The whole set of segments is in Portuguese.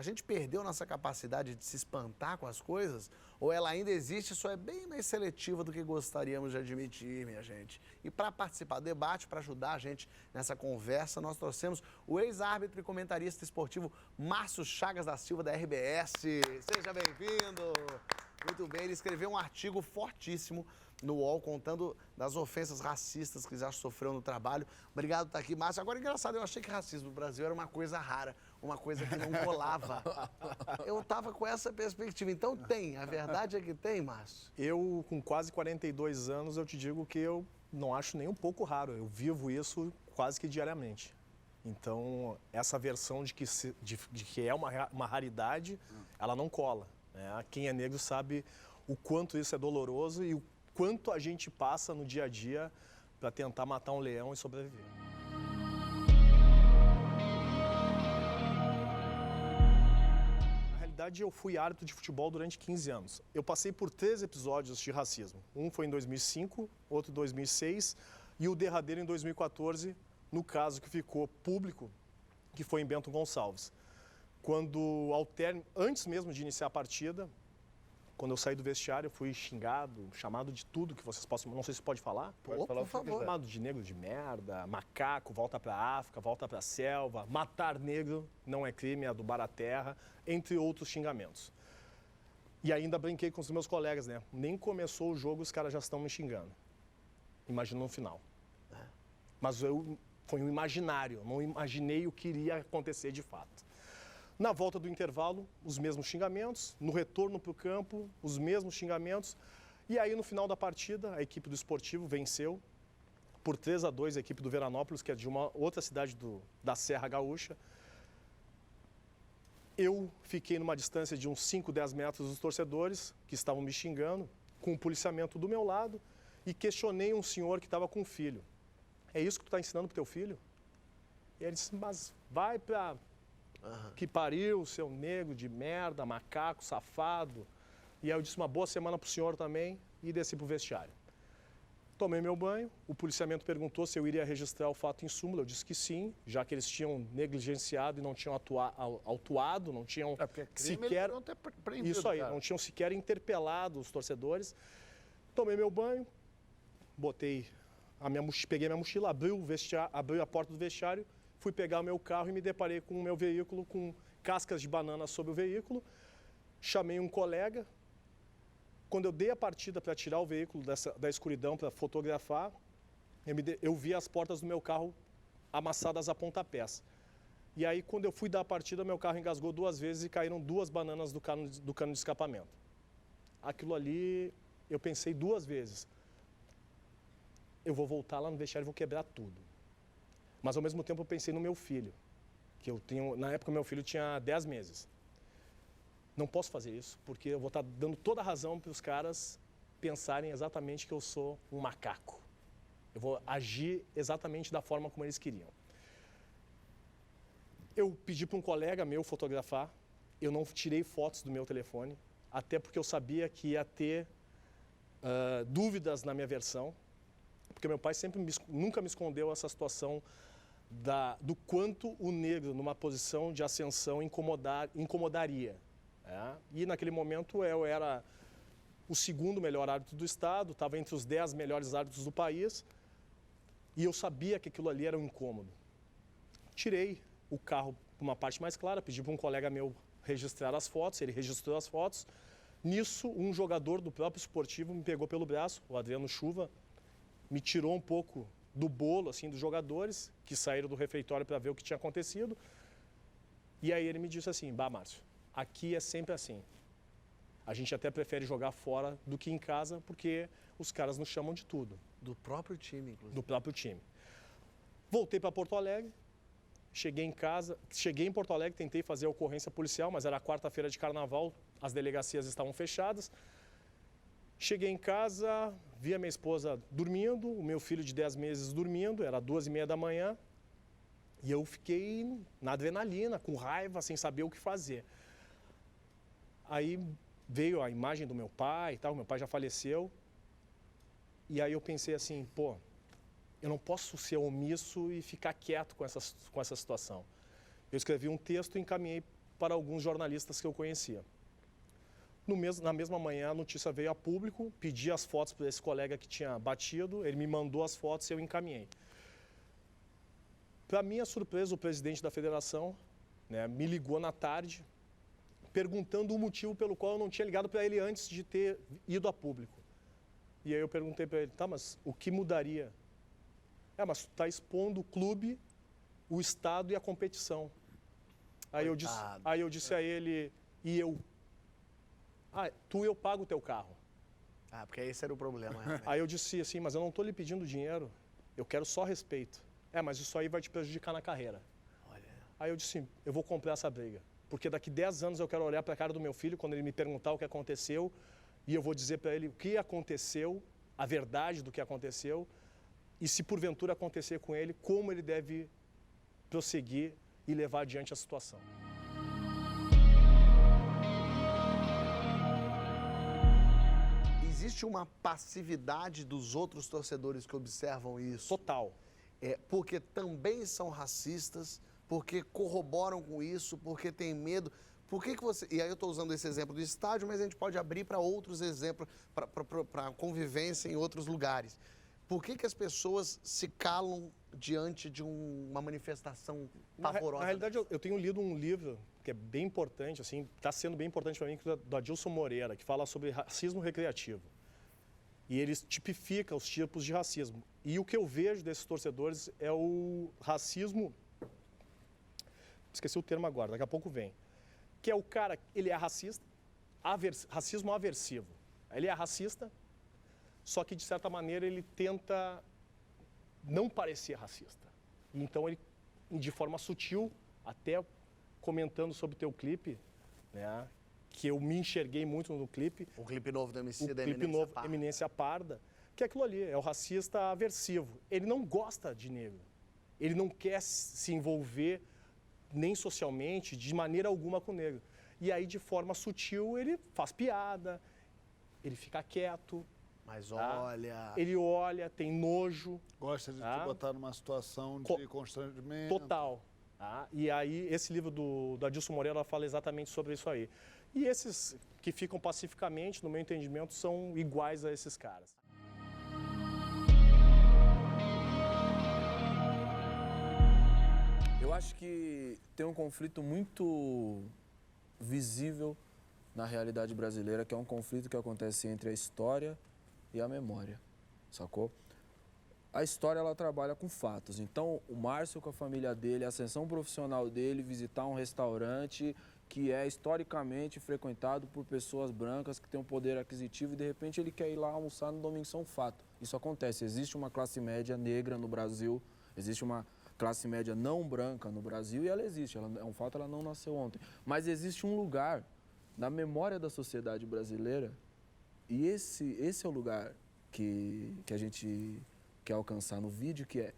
gente perdeu nossa capacidade de se espantar com as coisas? Ou ela ainda existe, só é bem mais seletiva do que gostaríamos de admitir, minha gente? E para participar do debate, para ajudar a gente nessa conversa, nós trouxemos o ex-árbitro e comentarista esportivo Márcio Chagas da Silva, da RBS. Seja bem-vindo! Muito bem, ele escreveu um artigo fortíssimo no UOL, contando das ofensas racistas que já sofreu no trabalho. Obrigado por estar aqui, Márcio. Agora, engraçado, eu achei que racismo no Brasil era uma coisa rara, uma coisa que não colava. Eu estava com essa perspectiva. Então tem, a verdade é que tem, Márcio. Eu, com quase 42 anos, eu te digo que eu não acho nem um pouco raro. Eu vivo isso quase que diariamente. Então, essa versão de que é uma raridade, ela não cola. Né? Quem é negro sabe o quanto isso é doloroso e o quanto a gente passa no dia a dia para tentar matar um leão e sobreviver. Na realidade, eu fui árbitro de futebol durante 15 anos. Eu passei por 3 episódios de racismo. Um foi em 2005, outro em 2006 e o derradeiro em 2014, no caso que ficou público, que foi em Bento Gonçalves. Quando, antes mesmo de iniciar a partida, quando eu saí do vestiário, eu fui xingado, chamado de tudo que vocês possam... Não sei se pode falar. Pode falar, por favor. Chamado de negro de merda, macaco, volta pra África, volta pra selva, matar negro não é crime, é adubar a terra, entre outros xingamentos. E ainda brinquei com os meus colegas, né? Nem começou o jogo, os caras já estão me xingando. Imagina no final. Mas foi um imaginário, não imaginei o que iria acontecer de fato. Na volta do intervalo, os mesmos xingamentos. No retorno para o campo, os mesmos xingamentos. E aí, no final da partida, a equipe do Esportivo venceu por 3-2 a equipe do Veranópolis, que é de uma outra cidade da Serra Gaúcha. Eu fiquei numa distância de uns 5, 10 metros dos torcedores, que estavam me xingando, com o policiamento do meu lado, e questionei um senhor que estava com um filho. É isso que tu está ensinando para o teu filho? E ele disse, mas vai para... Que pariu, seu negro de merda, macaco, safado. E aí eu disse uma boa semana pro senhor também e desci pro vestiário. Tomei meu banho, o policiamento perguntou se eu iria registrar o fato em súmula. Eu disse que sim, já que eles tinham negligenciado e não tinham autuado, não tinham sequer... Isso aí, não tinham sequer interpelado os torcedores. Tomei meu banho, peguei minha mochila, abri a porta do vestiário, fui pegar o meu carro e me deparei com o meu veículo com cascas de banana sobre o veículo. Chamei um colega. Quando eu dei a partida para tirar o veículo da escuridão para fotografar, eu vi as portas do meu carro amassadas a pontapés. E aí, quando eu fui dar a partida, meu carro engasgou 2 vezes e caíram 2 bananas do cano de escapamento. Aquilo ali, eu pensei 2 vezes. Eu vou voltar lá no vestiário e vou quebrar tudo. Mas, ao mesmo tempo, eu pensei no meu filho, que na época, meu filho tinha 10 meses. Não posso fazer isso, porque eu vou estar dando toda a razão para os caras pensarem exatamente que eu sou um macaco. Eu vou agir exatamente da forma como eles queriam. Eu pedi para um colega meu fotografar, eu não tirei fotos do meu telefone, até porque eu sabia que ia ter dúvidas na minha versão, porque meu pai nunca me escondeu essa situação do quanto o negro, numa posição de ascensão, incomodaria. E naquele momento eu era o 2º melhor árbitro do estado, estava entre os 10 melhores árbitros do país, e eu sabia que aquilo ali era um incômodo. Tirei o carro para uma parte mais clara, pedi para um colega meu registrar as fotos, ele registrou as fotos. Nisso, um jogador do próprio Esportivo me pegou pelo braço, o Adriano Chuva, me tirou um pouco do bolo assim, dos jogadores, que saíram do refeitório para ver o que tinha acontecido. E aí ele me disse assim, Márcio, aqui é sempre assim. A gente até prefere jogar fora do que em casa, porque os caras nos chamam de tudo. Do próprio time, inclusive. Do próprio time. Voltei para Porto Alegre, cheguei em Porto Alegre, tentei fazer a ocorrência policial, mas era quarta-feira de carnaval, as delegacias estavam fechadas. Cheguei em casa, vi a minha esposa dormindo, o meu filho de 10 meses dormindo, era 2h30 da manhã, e eu fiquei na adrenalina, com raiva, sem saber o que fazer. Aí veio a imagem do meu pai e tal, meu pai já faleceu, e aí eu pensei assim, pô, eu não posso ser omisso e ficar quieto com essa situação. Eu escrevi um texto e encaminhei para alguns jornalistas que eu conhecia. Na mesma manhã, a notícia veio a público, pedi as fotos para esse colega que tinha batido, ele me mandou as fotos e eu encaminhei. Para minha surpresa, o presidente da federação, né, me ligou na tarde, perguntando o motivo pelo qual eu não tinha ligado para ele antes de ter ido a público. E aí eu perguntei para ele, tá, mas o que mudaria? Mas tu está expondo o clube, o estado e a competição. Aí eu disse a ele, e eu? Eu pago o teu carro. Porque esse era o problema. Realmente. Aí eu disse assim, mas eu não estou lhe pedindo dinheiro, eu quero só respeito. Mas isso aí vai te prejudicar na carreira. Olha. Aí eu disse, eu vou comprar essa briga. Porque daqui 10 anos eu quero olhar para a cara do meu filho, quando ele me perguntar o que aconteceu, e eu vou dizer para ele o que aconteceu, a verdade do que aconteceu, e se porventura acontecer com ele, como ele deve prosseguir e levar adiante a situação. Existe uma passividade dos outros torcedores que observam isso? Total. Porque também são racistas, porque corroboram com isso, porque têm medo. Por que você... E aí eu estou usando esse exemplo do estádio, mas a gente pode abrir para outros exemplos, para convivência em outros lugares. Por que as pessoas se calam diante de uma manifestação pavorosa? Na realidade, eu tenho lido um livro que é bem importante, assim, está sendo bem importante para mim, que é do Adilson Moreira, que fala sobre racismo recreativo. E ele tipifica os tipos de racismo. E o que eu vejo desses torcedores é o racismo... Esqueci o termo agora, daqui a pouco vem. Que é o cara, ele é racista, racismo aversivo. Ele é racista, só que de certa maneira ele tenta não parecer racista. Então ele, de forma sutil, até comentando sobre o teu clipe, né, que eu me enxerguei muito no clipe. O clipe novo do MC da Eminência Parda, que é aquilo ali, é o racista aversivo. Ele não gosta de negro. Ele não quer se envolver nem socialmente, de maneira alguma com o negro. E aí, de forma sutil, ele faz piada, ele fica quieto. Mas olha... Ele olha, tem nojo. Gosta de te botar numa situação de constrangimento. Total. E aí, esse livro do Adilson Moreira fala exatamente sobre isso aí. E esses que ficam pacificamente, no meu entendimento, são iguais a esses caras. Eu acho que tem um conflito muito visível na realidade brasileira, que é um conflito que acontece entre a história e a memória, sacou? A história, ela trabalha com fatos. Então, o Márcio com a família dele, a ascensão profissional dele, visitar um restaurante que é historicamente frequentado por pessoas brancas que têm um poder aquisitivo e, de repente, ele quer ir lá almoçar no domingo, isso é um fato. Isso acontece. Existe uma classe média negra no Brasil, existe uma classe média não branca no Brasil e ela existe. É um fato, ela não nasceu ontem. Mas existe um lugar na memória da sociedade brasileira e esse é o lugar que a gente quer alcançar no vídeo, que é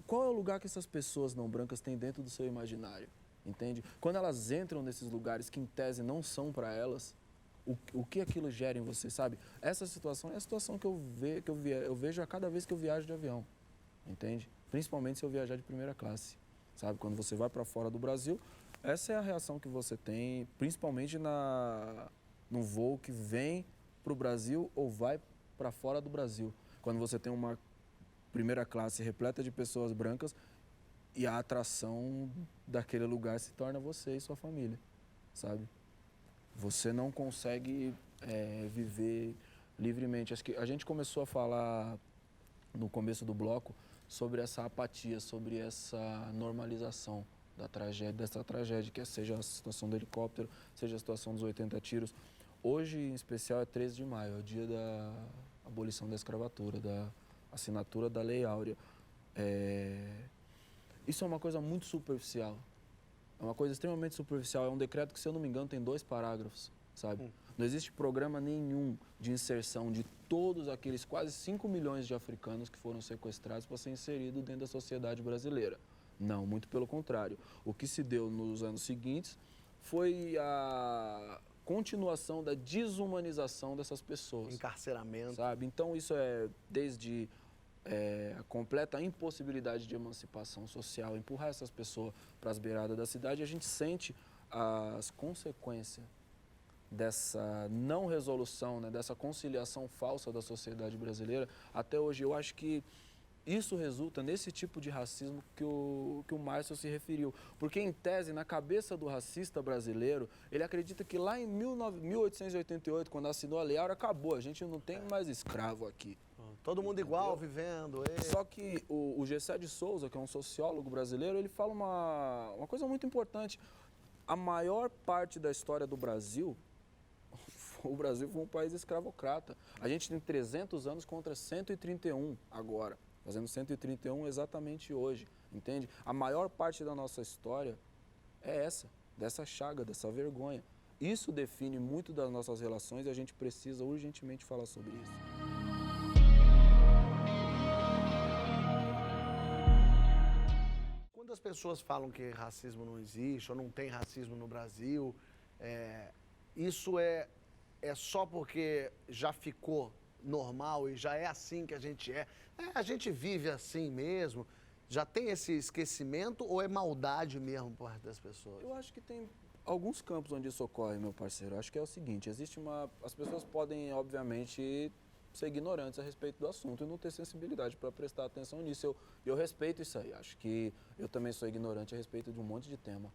qual é o lugar que essas pessoas não brancas têm dentro do seu imaginário, entende? Quando elas entram nesses lugares que em tese não são para elas, o que aquilo gera em você, sabe? Essa situação é a situação que eu vejo a cada vez que eu viajo de avião, entende? Principalmente se eu viajar de primeira classe, sabe? Quando você vai para fora do Brasil, essa é a reação que você tem, principalmente no voo que vem para o Brasil ou vai para fora do Brasil. Quando você tem uma primeira classe repleta de pessoas brancas e a atração daquele lugar se torna você e sua família, sabe? Você não consegue viver livremente. Acho que a gente começou a falar no começo do bloco sobre essa apatia, sobre essa normalização dessa tragédia, que seja a situação do helicóptero, seja a situação dos 80 tiros. Hoje, em especial, é 13 de maio, é o dia da abolição da escravatura, da assinatura da Lei Áurea. Isso é uma coisa muito superficial, é uma coisa extremamente superficial, é um decreto que, se eu não me engano, tem 2 parágrafos, sabe? Não existe programa nenhum de inserção de todos aqueles quase 5 milhões de africanos que foram sequestrados para ser inserido dentro da sociedade brasileira. Não, muito pelo contrário. O que se deu nos anos seguintes foi a continuação da desumanização dessas pessoas. Encarceramento. Sabe? Então, isso é desde a completa impossibilidade de emancipação social, empurrar essas pessoas para as beiradas da cidade. A gente sente as consequências dessa não resolução, né, dessa conciliação falsa da sociedade brasileira, até hoje eu acho que isso resulta nesse tipo de racismo que o Márcio se referiu. Porque, em tese, na cabeça do racista brasileiro, ele acredita que lá em 1888, quando assinou a Lei Áurea, acabou, a gente não tem mais escravo aqui. Todo mundo igual, vivendo. Só que o Gessé de Souza, que é um sociólogo brasileiro, ele fala uma coisa muito importante. A maior parte da história do Brasil, o Brasil foi um país escravocrata. A gente tem 300 anos contra 131 agora, fazendo 131 exatamente hoje, entende? A maior parte da nossa história é essa, dessa chaga, dessa vergonha. Isso define muito das nossas relações e a gente precisa urgentemente falar sobre isso. Quando as pessoas falam que racismo não existe ou não tem racismo no Brasil, isso é só porque já ficou normal e já é assim que a gente é? A gente vive assim mesmo? Já tem esse esquecimento ou é maldade mesmo por parte das pessoas? Eu acho que tem alguns campos onde isso ocorre, meu parceiro. Eu acho que é o seguinte, as pessoas podem, obviamente, ser ignorantes a respeito do assunto e não ter sensibilidade para prestar atenção nisso. Eu respeito isso aí. Acho que eu também sou ignorante a respeito de um monte de tema,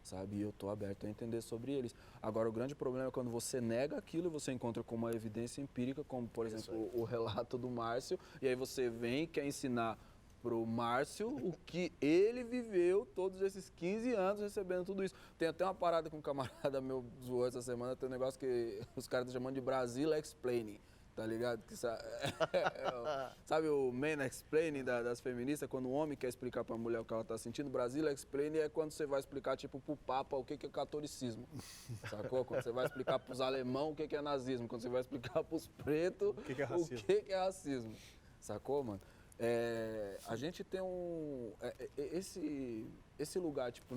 sabe? E eu estou aberto a entender sobre eles. Agora, o grande problema é quando você nega aquilo e você encontra com uma evidência empírica, como, por exemplo, o relato do Márcio, e aí você vem e quer ensinar para o Márcio o que ele viveu todos esses 15 anos recebendo tudo isso. Tem até uma parada com um camarada meu zoou essa semana, tem um negócio que os caras estão chamando de Brasil Explaining. Tá ligado? Sabe o man explaining das feministas? Quando o homem quer explicar pra mulher o que ela tá sentindo, Brasil explaining é quando você vai explicar, tipo, pro Papa o que é catolicismo. Sacou? Quando você vai explicar pros alemão o que é nazismo. Quando você vai explicar pros pretos o que é racismo. O que é racismo. Sacou, mano? A gente tem esse lugar, tipo,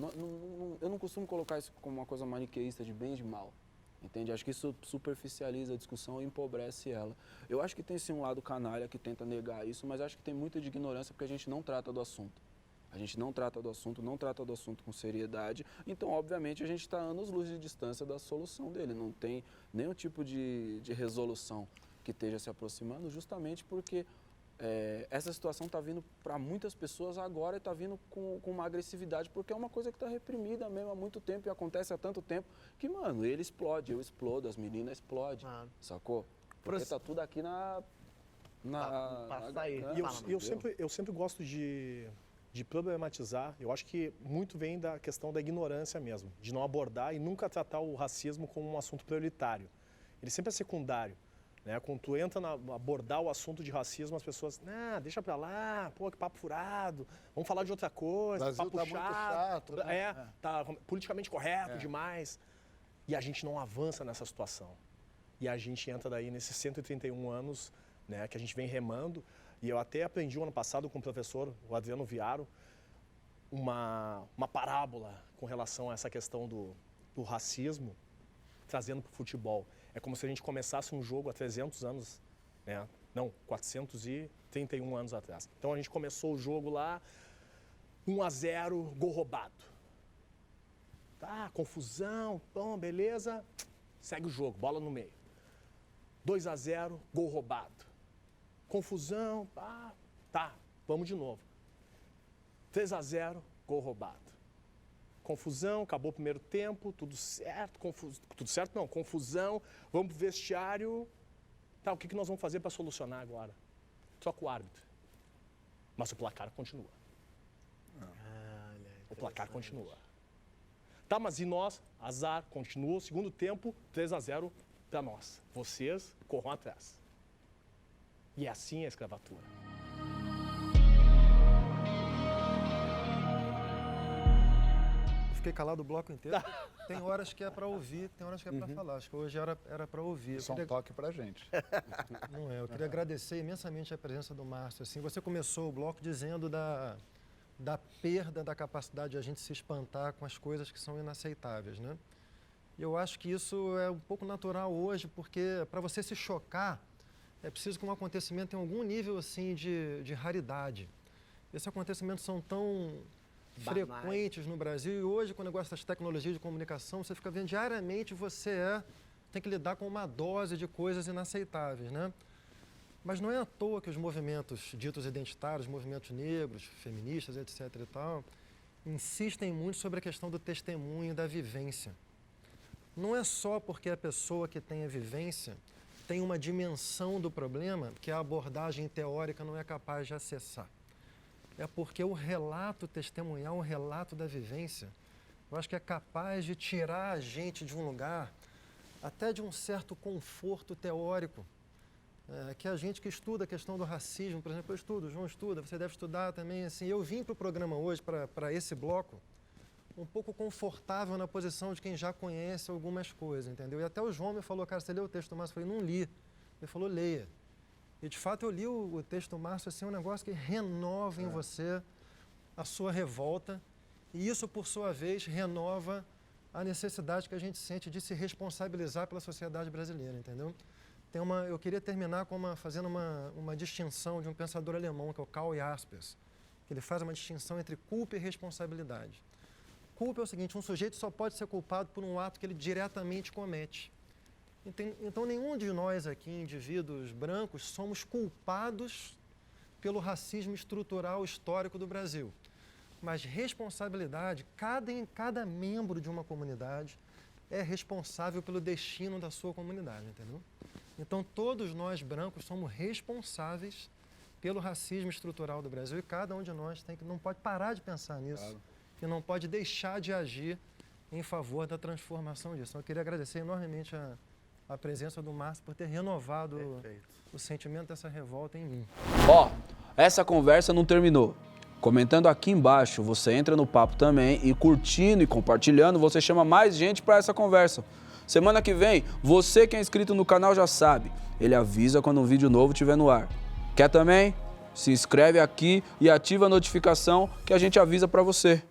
eu não costumo colocar isso como uma coisa maniqueísta de bem e de mal. Entende? Acho que isso superficializa a discussão e empobrece ela. Eu acho que tem sim um lado canalha que tenta negar isso, mas acho que tem muita de ignorância porque a gente não trata do assunto. A gente não trata do assunto, não trata do assunto com seriedade. Então, obviamente, a gente está anos-luz de distância da solução dele. Não tem nenhum tipo de resolução que esteja se aproximando, justamente porque essa situação está vindo para muitas pessoas agora e está vindo com uma agressividade, porque é uma coisa que está reprimida mesmo há muito tempo e acontece há tanto tempo que, mano, ele explode, eu explodo, as meninas explodem, sacou? Porque está tudo aqui na E eu sempre gosto de problematizar, eu acho que muito vem da questão da ignorância mesmo, de não abordar e nunca tratar o racismo como um assunto prioritário. Ele sempre é secundário. Né? Quando tu entra abordar o assunto de racismo, as pessoas, deixa pra lá, pô, que papo furado, vamos falar de outra coisa, Brasil papo tá muito chato, né? Tá politicamente correto demais. E a gente não avança nessa situação. E a gente entra daí nesses 131 anos, né, que a gente vem remando. E eu até aprendi o ano passado com o professor, o Adriano Viaro, uma parábola com relação a essa questão do racismo, trazendo para o futebol. É como se a gente começasse um jogo há 300 anos, né? Não, 431 anos atrás. Então a gente começou o jogo lá, 1-0, gol roubado. Tá, confusão, bom, beleza, segue o jogo, bola no meio. 2-0, gol roubado. Confusão, tá, vamos de novo. 3-0, gol roubado. Confusão, acabou o primeiro tempo, tudo certo, tudo certo não, confusão, vamos pro vestiário. Tá, o que nós vamos fazer para solucionar agora? Troca o árbitro. Mas o placar continua. O placar continua. Tá, mas e nós? Azar, continua, segundo tempo, 3-0 para nós. Vocês corram atrás. E é assim a escravatura. Fiquei calado o bloco inteiro. Tem horas que é para ouvir, tem horas que é para falar. Acho que hoje era para ouvir. Isso é um toque pra gente. Não é, eu queria agradecer imensamente a presença do Márcio. Assim, você começou o bloco dizendo da perda da capacidade de a gente se espantar com as coisas que são inaceitáveis, né? E eu acho que isso é um pouco natural hoje, porque para você se chocar, é preciso que um acontecimento tenha algum nível assim de raridade. Esses acontecimentos são frequentes no Brasil. E hoje, com o negócio das tecnologias de comunicação, você fica vendo diariamente, tem que lidar com uma dose de coisas inaceitáveis, né? Mas não é à toa que os movimentos ditos identitários, movimentos negros, feministas, etc. e tal, insistem muito sobre a questão do testemunho e da vivência. Não é só porque a pessoa que tem a vivência tem uma dimensão do problema que a abordagem teórica não é capaz de acessar. É porque o relato testemunhal, o relato da vivência, eu acho que é capaz de tirar a gente de um lugar, até de um certo conforto teórico. Que a gente que estuda a questão do racismo, por exemplo, eu estudo, o João estuda, você deve estudar também. Assim, eu vim para o programa hoje, para esse bloco, um pouco confortável na posição de quem já conhece algumas coisas, entendeu? E até o João me falou, cara, você leu o texto do Márcio? Eu falei, não li. Ele falou, leia. E de fato eu li o texto do Márcio, assim, um negócio que renova em você a sua revolta, e isso, por sua vez, renova a necessidade que a gente sente de se responsabilizar pela sociedade brasileira, entendeu? Eu queria terminar fazendo uma distinção de um pensador alemão, que é o Karl Jaspers, que ele faz uma distinção entre culpa e responsabilidade. Culpa é o seguinte, um sujeito só pode ser culpado por um ato que ele diretamente comete. Então, nenhum de nós aqui, indivíduos brancos, somos culpados pelo racismo estrutural histórico do Brasil. Mas responsabilidade, cada membro de uma comunidade é responsável pelo destino da sua comunidade, entendeu? Então, todos nós brancos somos responsáveis pelo racismo estrutural do Brasil e cada um de nós não pode parar de pensar nisso. Claro. E não pode deixar de agir em favor da transformação disso. Eu queria agradecer enormemente a presença do Márcio por ter renovado o sentimento dessa revolta em mim. Ó, essa conversa não terminou. Comentando aqui embaixo, você entra no papo também e curtindo e compartilhando, você chama mais gente para essa conversa. Semana que vem, você que é inscrito no canal já sabe, ele avisa quando um vídeo novo estiver no ar. Quer também? Se inscreve aqui e ativa a notificação que a gente avisa para você.